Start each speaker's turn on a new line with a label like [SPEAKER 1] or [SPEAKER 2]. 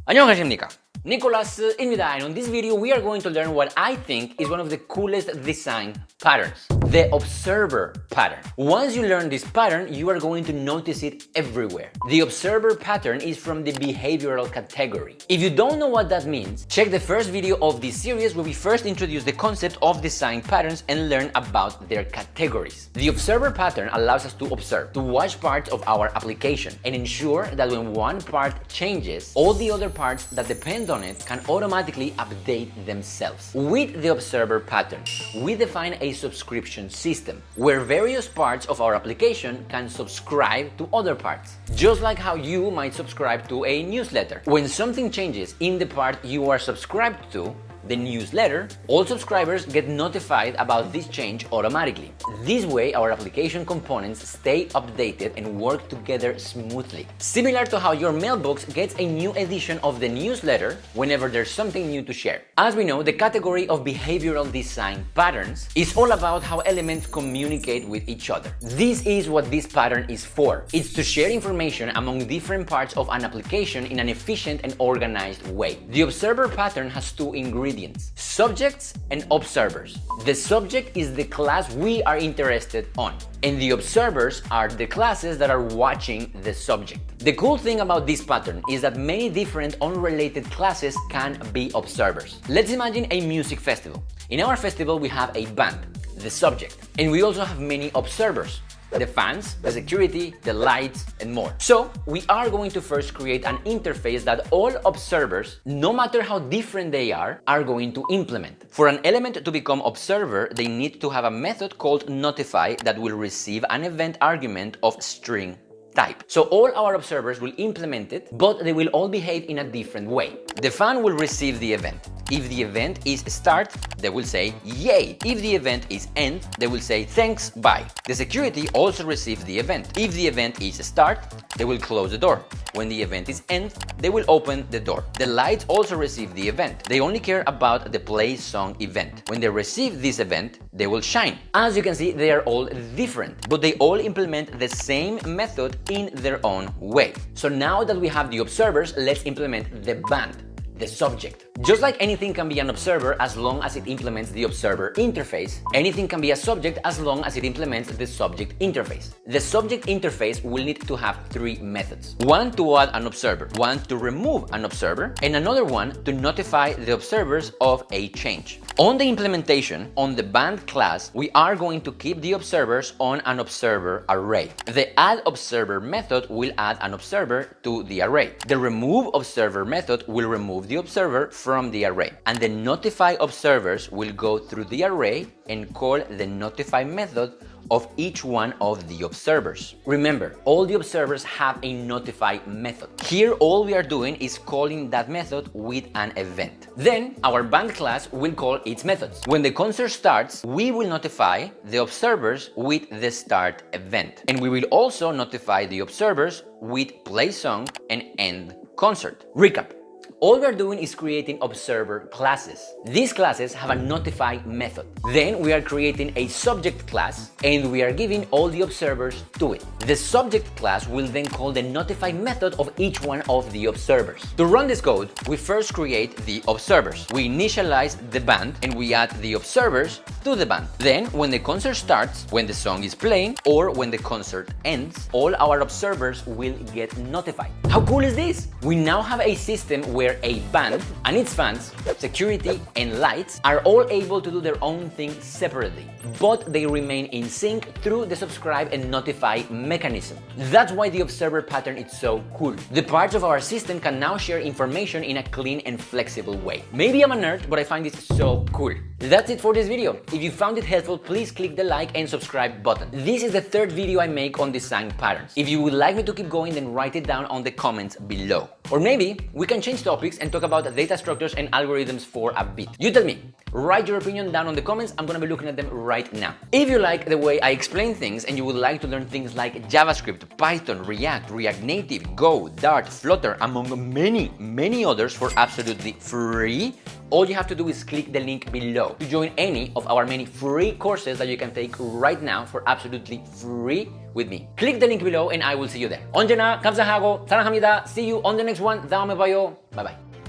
[SPEAKER 1] 안녕하십니까? 니꼬쌤입니다. And on this video we are going to learn what I think is one of the coolest design patterns, the observer pattern. Once you learn this pattern, you are going to notice it everywhere. The observer pattern is from the behavioral category. If you don't know what that means, check the first video of this series where we first introduce the concept of design patterns and learn about their categories. The observer pattern allows us to observe, to watch parts of our application and ensure that when one part changes, all the other parts that depend on it can automatically update themselves. With the observer pattern, we define a subscription system where various parts of our application can subscribe to other parts. Just like how you might subscribe to a newsletter. When something changes in the part you are subscribed to, the newsletter, all subscribers get notified about this change automatically. This way, our application components stay updated and work together smoothly. Similar to how your mailbox gets a new edition of the newsletter whenever there's something new to share. As we know, the category of behavioral design patterns is all about how elements communicate with each other. This is what this pattern is for. It's to share information among different parts of an application in an efficient and organized way. The observer pattern has two ingredients: subjects and observers. The subject is the class we are interested on, and the observers are the classes that are watching the subject. The cool thing about this pattern is that many different unrelated classes can be observers. Let's imagine a music festival. In our festival, we have a band, the subject, and we also have many observers: the fans, the security, the lights, and more. So, we are going to first create an interface that all observers, no matter how different they are going to implement. For an element to become observer, they need to have a method called notify that will receive an event argument of string type. So all our observers will implement it, but they will all behave in a different way. The fan will receive the event. If the event is start, they will say yay. If the event is end, they will say thanks, bye. The security also receives the event. If the event is start, they will close the door. When the event is end, they will open the door. The lights also receive the event. They only care about the play song event. When they receive this event, they will shine. As you can see, they are all different, but they all implement the same method in their own way. So now that we have the observers, let's implement the band, the subject. Just like anything can be an observer as long as it implements the observer interface, anything can be a subject as long as it implements the subject interface. The subject interface will need to have three methods: one to add an observer, one to remove an observer, and another one to notify the observers of a change. On the implementation, on the band class, we are going to keep the observers on an observer array. The add observer method will add an observer to the array. The remove observer method will remove the observer from the array. And the notify observers will go through the array and call the notify method of each one of the observers. Remember, all the observers have a notify method. Here, all we are doing is calling that method with an event. Then, our band class will call its methods. When the concert starts, we will notify the observers with the start event. And we will also notify the observers with play song and end concert. Recap. All we are doing is creating observer classes. These classes have a notify method. Then we are creating a subject class and we are giving all the observers to it. The subject class will then call the notify method of each one of the observers. To run this code, we first create the observers. We initialize the band and we add the observers to the band. Then when the concert starts, when the song is playing, or when the concert ends, all our observers will get notified. How cool is this? We now have a system where a band and its fans, security, and lights are all able to do their own thing separately, but they remain in sync through the subscribe and notify mechanism. That's why the observer pattern is so cool. The parts of our system can now share information in a clean and flexible way. Maybe I'm a nerd, but I find this so cool. That's it for this video. If you found it helpful, please click the like and subscribe button. This is the third video I make on design patterns. If you would like me to keep going, then write it down on the comments below. Or maybe we can change topics and talk about data structures and algorithms for a bit. You tell me. Write your opinion down on the comments. I'm gonna be looking at them right now. If you like the way I explain things and you would like to learn things like JavaScript, Python, React, React Native, Go, Dart, Flutter, among many others for absolutely free, all you have to do is click the link below to join any of our many free courses that you can take right now for absolutely free with me. Click the link below and I will see you there. 언제나 감사하고 사랑합니다. See you on the next one. 다음에 봐요. Bye bye.